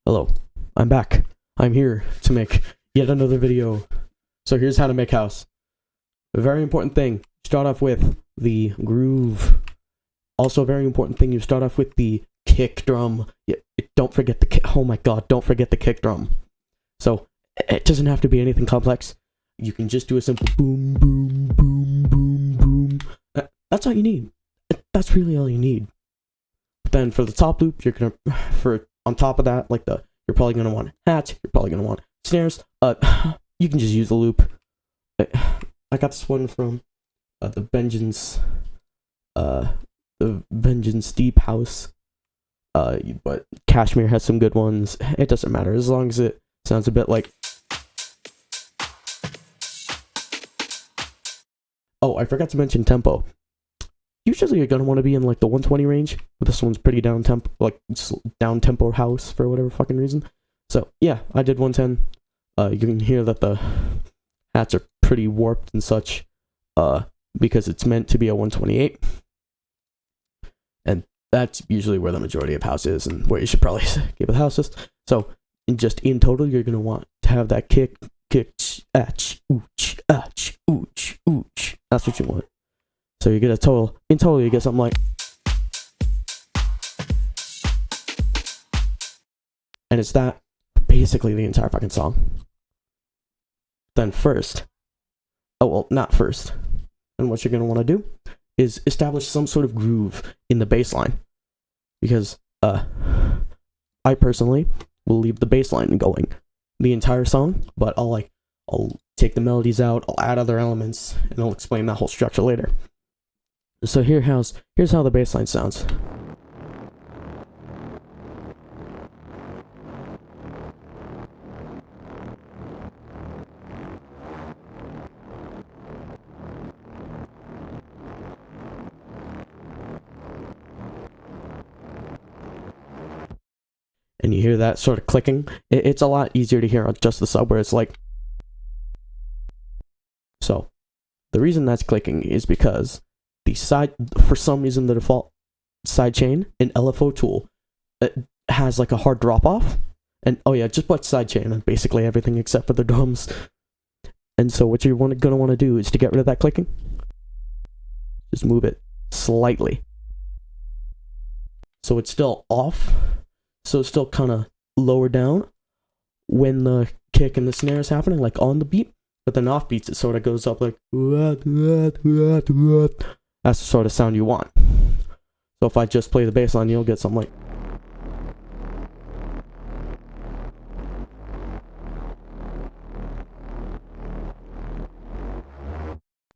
Hello, I'm back. I'm here to make yet another video. So here's how to make house. A very important thing, start off with the groove. Also a very important thing, you start off with the kick drum. Don't forget the kick, oh my god, don't forget the kick drum. So it doesn't have to be anything complex. You can just do a simple boom, boom, boom, boom, boom. That's all you need. That's really all you need. But then for the top loop, you're gonna, on top of that, you're probably gonna want hats, you're probably gonna want snares. You can just use the loop. I got this one from the Vengeance Deep House. But Kashmir has some good ones. It doesn't matter as long as it sounds a bit like. Oh, I forgot to mention tempo. Usually you're gonna want to be in like the 120 range, but this one's pretty down tempo, like down tempo house for whatever fucking reason. So yeah, I did 110. You can hear that the hats are pretty warped and such, because it's meant to be a 128, and that's usually where the majority of house is, and where you should probably give it houses. So in total, you're gonna want to have that kick, ooch, ooch, ooch, ooch. That's what you want. So you get a total, in total you get something like, and it's that, basically the entire fucking song. Then not first, and what you're going to want to do is establish some sort of groove in the bass line, because I personally will leave the bass line going the entire song, but I'll take the melodies out, I'll add other elements, and I'll explain that whole structure later. So here's how the bass line sounds. And you hear that sort of clicking. It's a lot easier to hear on just the sub, where it's like. So the reason that's clicking is because for some reason the default sidechain in LFO Tool has like a hard drop off, and oh yeah, just put sidechain on basically everything except for the drums. And so what you're gonna want to do is to get rid of that clicking, just move it slightly, so it's still off, so it's still kind of lower down when the kick and the snare is happening, like on the beat, but then off beats it sort of goes up like. That's the sort of sound you want. So if I just play the bass line, you'll get something like.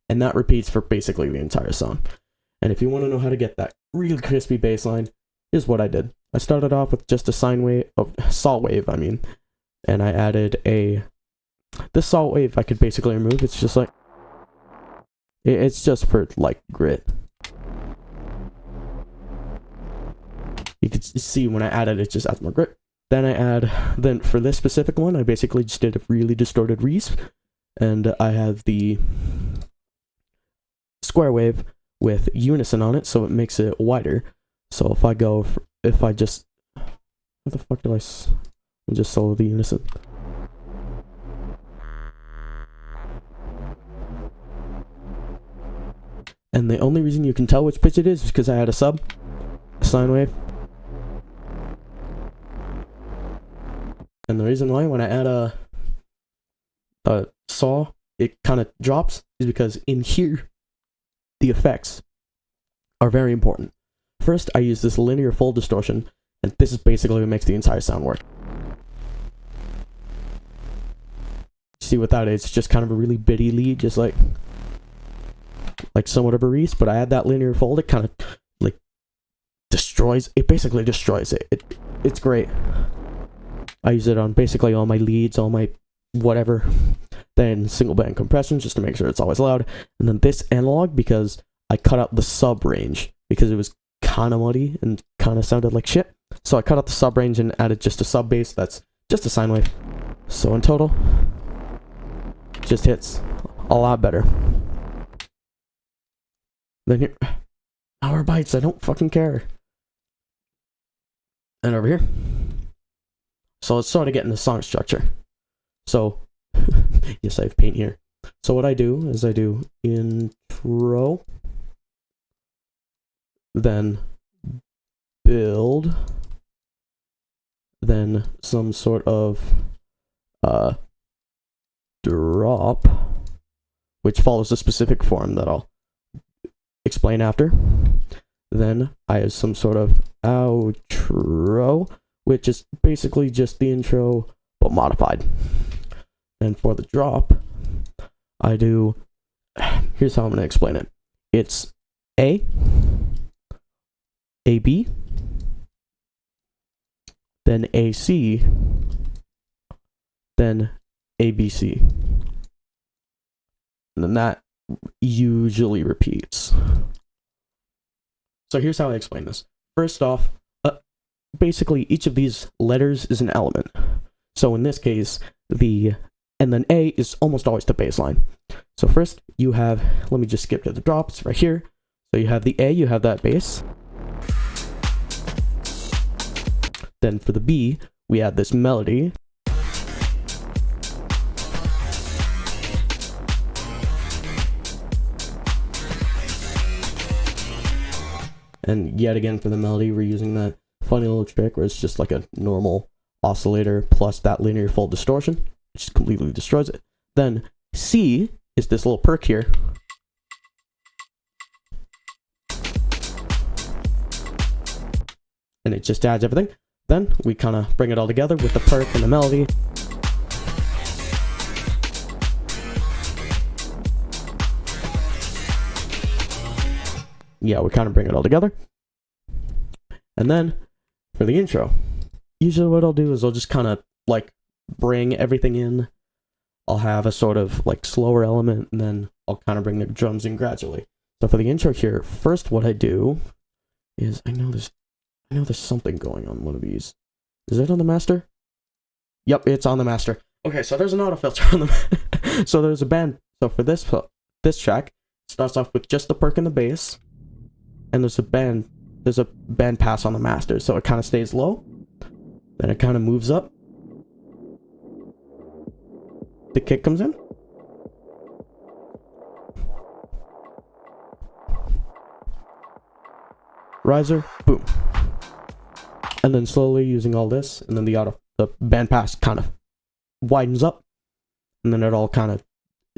And that repeats for basically the entire song. And if you want to know how to get that real crispy bass line, here's what I did. I started off with just a saw wave, and I added this saw wave I could basically remove. It's just like. It's just for, like, grit. You can see when I added it, just adds more grit. Then for this specific one, I basically just did a really distorted resp, and I have the square wave with unison on it, so it makes it wider. So how the fuck do I just solo the unison? And the only reason you can tell which pitch it is because I had a sine wave. And the reason why when I add a saw, it kind of drops, is because in here, the effects are very important. First, I use this linear full distortion, and this is basically what makes the entire sound work. See, without it, it's just kind of a really bitty lead, just like somewhat of a Reese, but I add that linear fold, it kind of basically destroys it. It's great. I use it on basically all my leads, all my whatever. Then single band compression just to make sure it's always loud, and then this analog because I cut out the sub range because it was kind of muddy and kind of sounded like shit. So I cut out the sub range and added just a sub bass that's just a sine wave. So in total, it just hits a lot better. Then here, hour bytes, I don't fucking care. And over here, So let's start getting the song structure. So, yes, I have paint here. So what I do is I do intro, then build, then some sort of drop, which follows a specific form that I'll explain after. Then I have some sort of outro, which is basically just the intro but modified. And for the drop, I do, here's how I'm going to explain it. It's A, AB, then AC, then ABC. And then that usually repeats. So here's how I explain this. First off, basically each of these letters is an element. So in this case, and then A is almost always the bass line. So first you have, let me just skip to the drop, it's right here. So you have the A, you have that bass. Then for the B, we have this melody. And yet again for the melody, we're using that funny little trick where it's just like a normal oscillator plus that linear fold distortion, which just completely destroys it. Then C is this little perk here. And it just adds everything. Then we kind of bring it all together with the perk and the melody. Yeah, we kind of bring it all together. And then for the intro, usually what I'll do is I'll just kind of like bring everything in. I'll have a sort of like slower element, and then I'll kind of bring the drums in gradually. So for the intro here, first what I do is I know there's something going on one of these. Is it on the master? Yep, it's on the master. Okay, so there's an auto filter on the so there's a band. So for this track, it starts off with just the perk and the bass. And there's a band pass on the master, so it kind of stays low. Then it kind of moves up. The kick comes in. Riser, boom. And then slowly using all this, and then the band pass kind of widens up. And then it all kind of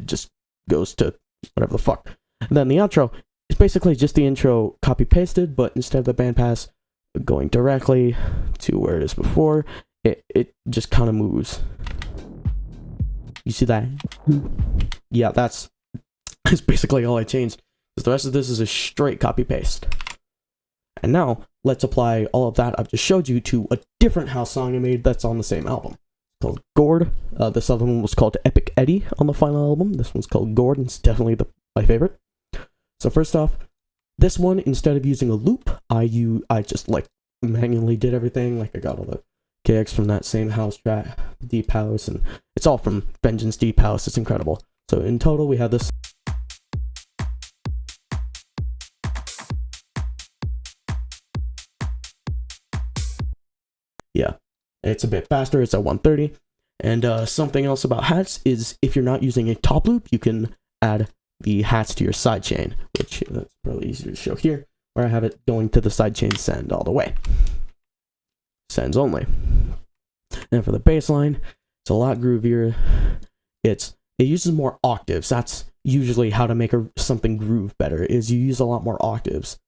just goes to whatever the fuck. And then the outro, it's basically just the intro copy-pasted, but instead of the bandpass going directly to where it is before, it just kind of moves. You see that? Yeah, that's basically all I changed. Because the rest of this is a straight copy-paste. And now, let's apply all of that I've just showed you to a different house song I made that's on the same album. It's called Gourd. This other one was called Epic Eddie on the final album. This one's called Gourd, and it's definitely my favorite. So first off, this one, instead of using a loop, I just like manually did everything. Like I got all the kicks from that same house track, Deep House, and it's all from Vengeance Deep House. It's incredible. So in total, we have this. Yeah, it's a bit faster. It's at 130. And something else about hats is if you're not using a top loop, you can add the hats to your sidechain, which that's probably easier to show here, where I have it going to the sidechain send all the way. Sends only. And for the bass line, it's a lot groovier. It uses more octaves. That's usually how to make something groove better, is you use a lot more octaves.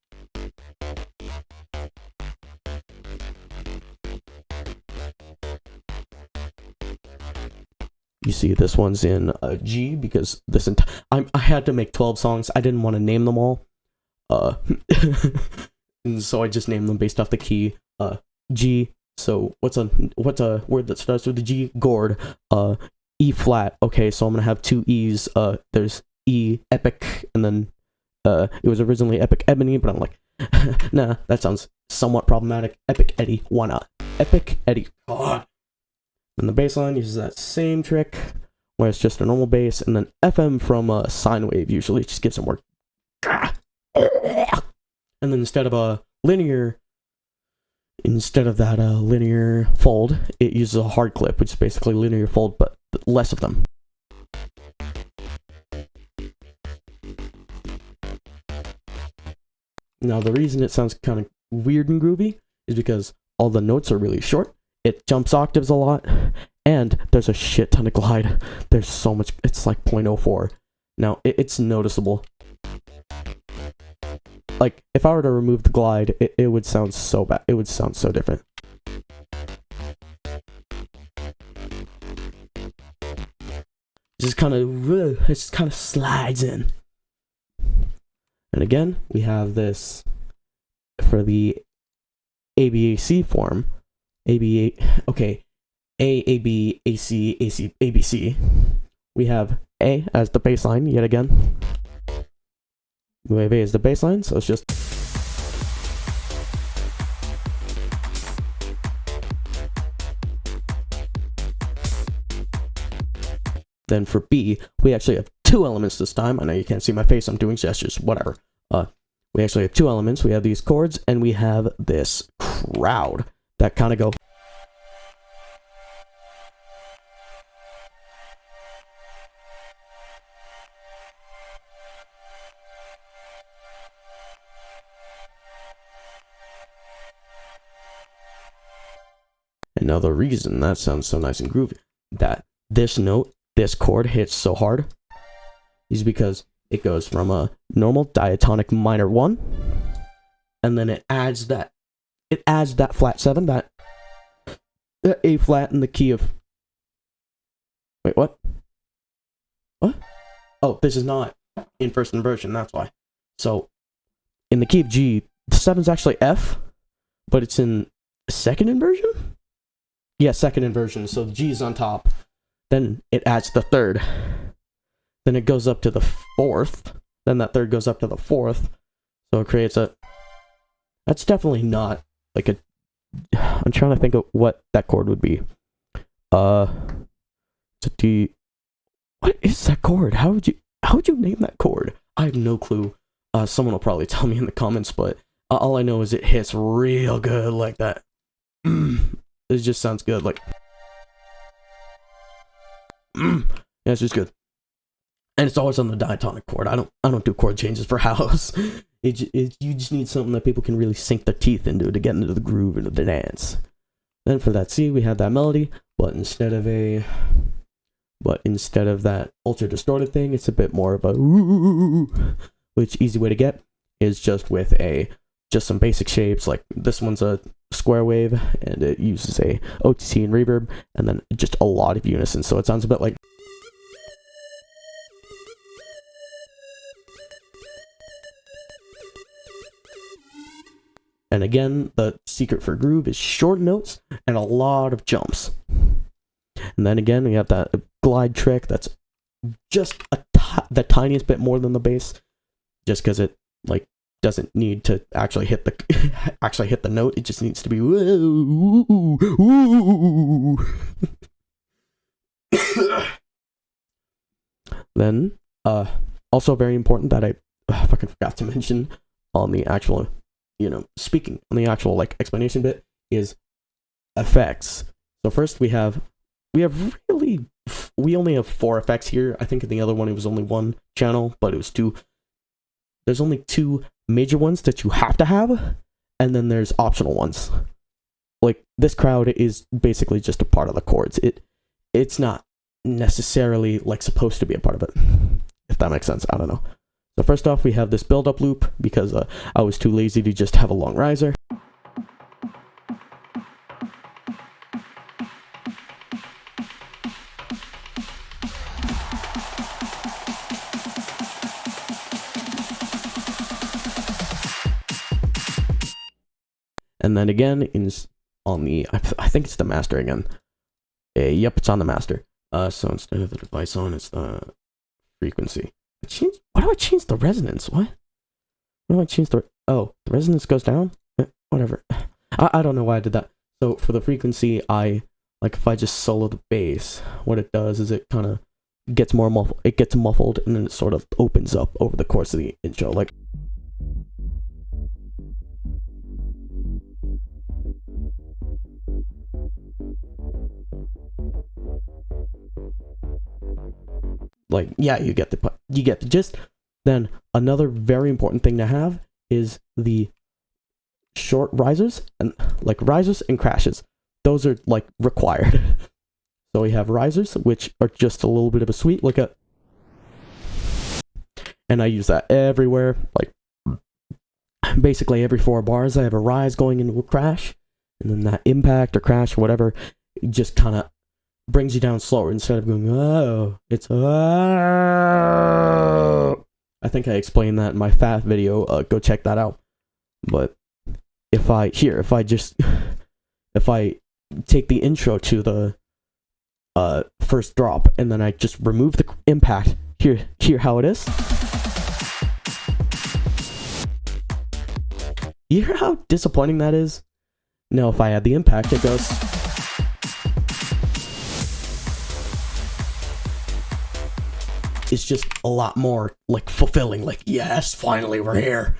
You see this one's in G because I had to make 12 songs. I didn't want to name them all. And so I just named them based off the key. G. So what's a word that starts with the G? Gourd. E flat. Okay, so I'm gonna have two E's. There's E epic, and then it was originally Epic Ebony, but I'm like, nah, that sounds somewhat problematic. Epic Eddie. Why not? Epic Eddie. God. And the bass line uses that same trick, where it's just a normal bass, and then FM from sine wave usually just gives it more. And then instead of a linear, instead of that linear fold, it uses a hard clip, which is basically linear fold, but less of them. Now, the reason it sounds kind of weird and groovy is because all the notes are really short, it jumps octaves a lot, and there's a shit ton of glide. There's so much, it's like 0.04. Now, it's noticeable. Like, if I were to remove the glide, it would sound so bad. It would sound so different. Just kind of, it just kind of slides in. And again, we have this for the ABAC form. Okay, A, B, AC, AC, ABC. We have A as the bass line yet again. We have A as the bass line, so it's just. Then for B, we actually have two elements this time. I know you can't see my face, I'm doing gestures, whatever. We actually have two elements. We have these chords, and we have this crowd that kind of go. And now the reason that sounds so nice and groovy, that this note, this chord hits so hard, is because it goes from a normal diatonic minor 1, and then it adds that flat 7, that A flat in the key of. Wait, what? What? Oh, this is not in first inversion, that's why. So, in the key of G, the 7's actually F, but it's in second inversion? Yeah, second inversion, so the G is on top, then it adds the third. Then it goes up to the fourth. Then that third goes up to the fourth. So it creates a. That's definitely not like a. I'm trying to think of what that chord would be. It's a D. What is that chord? How would you name that chord? I have no clue. Someone will probably tell me in the comments, but all I know is it hits real good like that. It just sounds good, like. Yeah, it's just good. And it's always on the diatonic chord. I don't do chord changes for house. You just need something that people can really sink their teeth into to get into the groove and the dance. Then for that C, we have that melody, but instead of that ultra distorted thing, it's a bit more of a ooh, which easy way to get is just with just some basic shapes. Like this one's a square wave, and it uses a OTC and reverb, and then just a lot of unison. So it sounds a bit like. And again, the secret for groove is short notes and a lot of jumps. And then again, we have that glide trick that's just the tiniest bit more than the bass, just because it like doesn't need to actually hit the note. It just needs to be woo, woo, woo. Then also very important that I fucking forgot to mention on the actual, speaking on the actual like explanation bit is effects. So first we only have 4 effects here. I think in the other one it was only 1 channel, but it was 2. There's only 2 major ones that you have to have, and then there's optional ones. Like this crowd is basically just a part of the chords. It's not necessarily like supposed to be a part of it, if that makes sense. I don't know. So first off, we have this build-up loop because I was too lazy to just have a long riser. And then again, I think it's the master again. Yep, it's on the master. So instead of the device on, it's the frequency. Why do I change the resonance? What do I change the resonance goes down? Whatever. I don't know why I did that. So for the frequency, if I just solo the bass, what it does is it kind of gets more muffled. It gets muffled, and then it sort of opens up over the course of the intro. Like. like, yeah, you get the gist. Then another very important thing to have is the short risers and crashes. Those are like required. So we have risers, which are just a little bit of a sweep. Look at, and I use that everywhere. Like basically every 4 bars, I have a rise going into a crash, and then that impact or crash or whatever, it just kind of brings you down slower instead of going, oh, it's oh. I think I explained that in my FAF video. Go check that out. But if I take the intro to the first drop and then I just remove the impact, hear how it is. You hear how disappointing that is? Now if I add the impact, it goes. It's just a lot more like fulfilling, like, yes, finally we're here.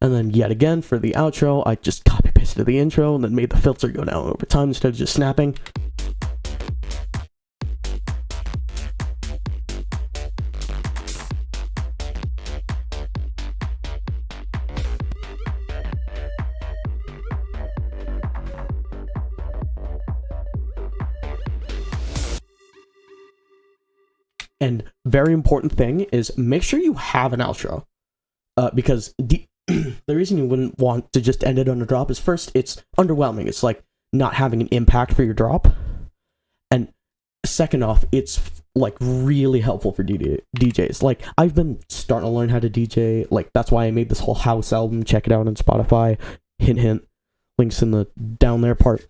And then yet again for the outro, I just copy pasted the intro and then made the filter go down over time instead of just snapping. And very important thing is make sure you have an outro, because the reason you wouldn't want to just end it on a drop is, first, it's underwhelming. It's like not having an impact for your drop, and second off, it's like really helpful for DJs. Like I've been starting to learn how to DJ. Like that's why I made this whole house album. Check it out on Spotify. Hint, hint. Links in the down there part.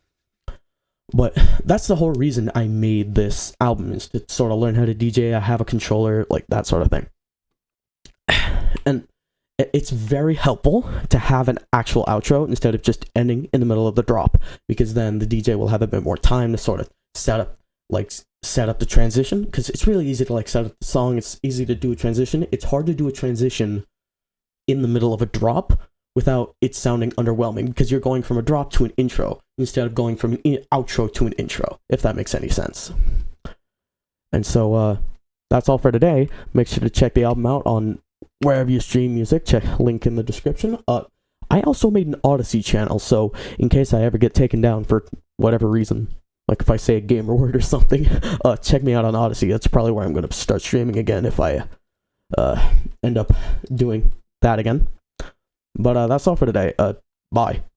But that's the whole reason I made this album, is to sort of learn how to DJ. I have a controller, like that sort of thing. And it's very helpful to have an actual outro instead of just ending in the middle of the drop, because then the DJ will have a bit more time to sort of set up the transition, because it's really easy to like set up the song. It's easy to do a transition. It's hard to do a transition in the middle of a drop without it sounding underwhelming, because you're going from a drop to an intro instead of going from an outro to an intro, if that makes any sense. And so that's all for today. Make sure to check the album out on wherever you stream music. Check link in the description. I also made an Odyssey channel, so in case I ever get taken down for whatever reason, like if I say a gamer word or something, check me out on Odyssey. That's probably where I'm going to start streaming again if I end up doing that again. But that's all for today. Bye.